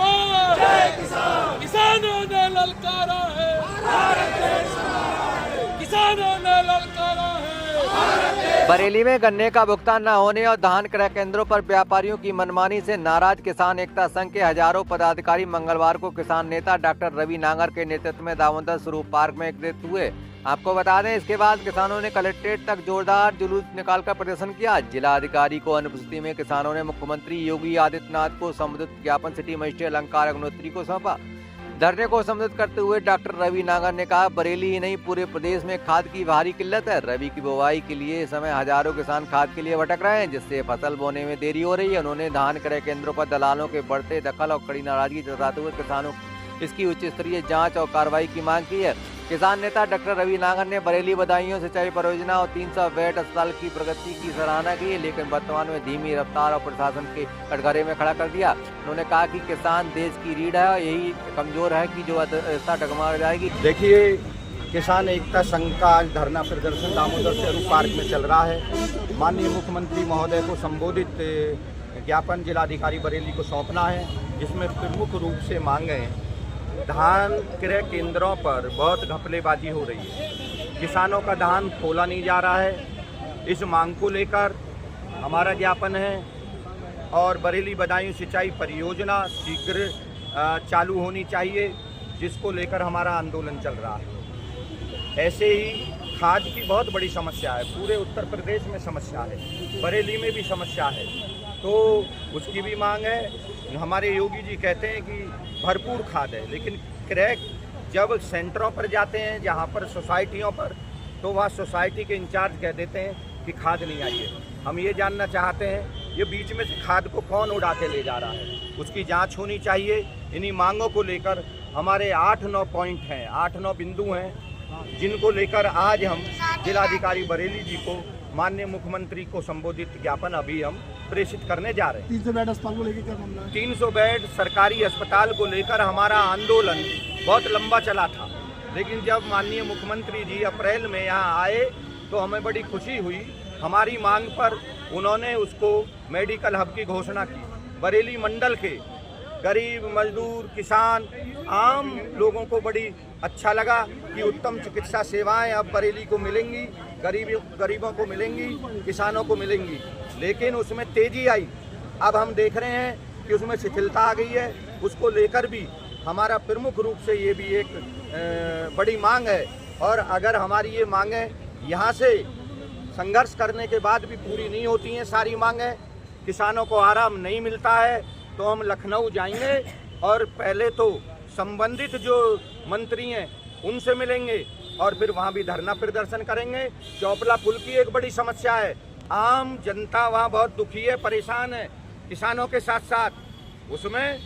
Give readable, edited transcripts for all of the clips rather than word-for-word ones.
जिंदाबाद, किसानों ने ललकारा है, किसानों ने ललकारा है। बरेली में गन्ने का भुगतान न होने और धान क्रय केंद्रों पर व्यापारियों की मनमानी से नाराज किसान एकता संघ के हजारों पदाधिकारी मंगलवार को किसान नेता डॉक्टर रवि नांगर के नेतृत्व में दामोदर स्वरूप पार्क में एकत्रित हुए। आपको बता दें, इसके बाद किसानों ने कलेक्ट्रेट तक जोरदार जुलूस निकालकर प्रदर्शन किया। जिला अधिकारी को अनुपस्थिति में किसानों ने मुख्यमंत्री योगी आदित्यनाथ को संबोधित ज्ञापन सिटी मजिस्ट्रेट अलंकार अग्निहोत्री को सौंपा। धरने को संबोधित करते हुए डॉक्टर रवि नांगर ने कहा, बरेली ही नहीं पूरे प्रदेश में खाद की भारी किल्लत है। रबी की बुवाई के लिए इस समय हजारों किसान खाद के लिए भटक रहे हैं, जिससे फसल बोने में देरी हो रही है। उन्होंने धान क्रय केंद्रों पर दलालों के बढ़ते दखल और कड़ी नाराजगी जताते हुए किसानों इसकी उच्च स्तरीय जांच और कार्रवाई की मांग की है। किसान नेता डॉक्टर रवि नांगर ने बरेली बदायूं सिंचाई परियोजना और 300 बेड अस्पताल की प्रगति की सराहना की, लेकिन वर्तमान में धीमी रफ्तार और प्रशासन के कटघरे में खड़ा कर दिया। उन्होंने कहा कि किसान देश की रीढ़ है और यही कमजोर है कि जो अर्थव्यवस्था डगमगा जाएगी। देखिए, किसान एकता संघ का आज धरना प्रदर्शन दामोदर स्वरूप पार्क में चल रहा है। माननीय मुख्यमंत्री महोदय को संबोधित ज्ञापन जिलाधिकारी बरेली को सौंपना है, जिसमें प्रमुख रूप से मांगे हैं। धान क्रय केंद्रों पर बहुत घपलेबाजी हो रही है, किसानों का धान खोला नहीं जा रहा है। इस मांग को लेकर हमारा ज्ञापन है और बरेली बदायूं सिंचाई परियोजना शीघ्र चालू होनी चाहिए, जिसको लेकर हमारा आंदोलन चल रहा है। ऐसे ही खाद की बहुत बड़ी समस्या है, पूरे उत्तर प्रदेश में समस्या है, बरेली में भी समस्या है, तो उसकी भी मांग है। हमारे योगी जी कहते हैं कि भरपूर खाद है, लेकिन क्रय जब सेंटरों पर जाते हैं, जहाँ पर सोसाइटियों पर, तो वहाँ सोसाइटी के इंचार्ज कह देते हैं कि खाद नहीं आई है। हम ये जानना चाहते हैं, ये बीच में से खाद को कौन उड़ा के ले जा रहा है, उसकी जांच होनी चाहिए। इन्हीं मांगों को लेकर हमारे 8-9 पॉइंट हैं, 8-9 बिंदु हैं, जिनको लेकर आज हम जिलाधिकारी बरेली जी को, माननीय मुख्यमंत्री को संबोधित ज्ञापन अभी हम प्रेषित करने जा रहे हैं। 300 बेड अस्पताल को लेकर क्या मामला है? 300 बेड सरकारी अस्पताल को लेकर हमारा आंदोलन बहुत लंबा चला था, लेकिन जब माननीय मुख्यमंत्री जी अप्रैल में यहाँ आए तो हमें बड़ी खुशी हुई। हमारी मांग पर उन्होंने उसको मेडिकल हब की घोषणा की। बरेली मंडल के गरीब मजदूर किसान आम लोगों को बड़ी अच्छा लगा कि उत्तम चिकित्सा सेवाएं अब बरेली को मिलेंगी, गरीबों को मिलेंगी, किसानों को मिलेंगी। लेकिन उसमें तेजी आई। अब हम देख रहे हैं कि उसमें शिथिलता आ गई है। उसको लेकर भी हमारा प्रमुख रूप से ये भी एक बड़ी मांग है, और अगर हमारी ये मांगें यहाँ से संघर्ष करने के बाद भी पूरी नहीं होती हैं, सारी मांगें, किसानों को आराम नहीं मिलता है, तो हम लखनऊ जाएंगे और पहले तो संबंधित जो मंत्री हैं उनसे मिलेंगे और फिर वहाँ भी धरना प्रदर्शन करेंगे। चौपला पुल की एक बड़ी समस्या है, आम जनता वहाँ बहुत दुखी है, परेशान है, किसानों के साथ साथ। उसमें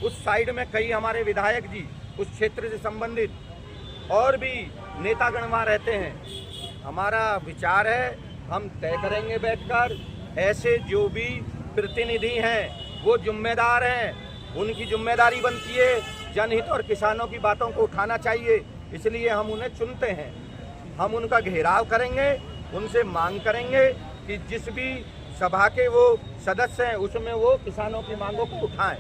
उस साइड में कई हमारे विधायक जी उस क्षेत्र से संबंधित और भी नेतागण वहाँ रहते हैं। हमारा विचार है, हम तय करेंगे बैठकर, ऐसे जो भी प्रतिनिधि हैं वो जिम्मेदार हैं, उनकी जिम्मेदारी बनती है जनहित और किसानों की बातों को उठाना चाहिए, इसलिए हम उन्हें चुनते हैं। हम उनका घेराव करेंगे, उनसे मांग करेंगे कि जिस भी सभा के वो सदस्य हैं उसमें वो किसानों की मांगों को उठाएं।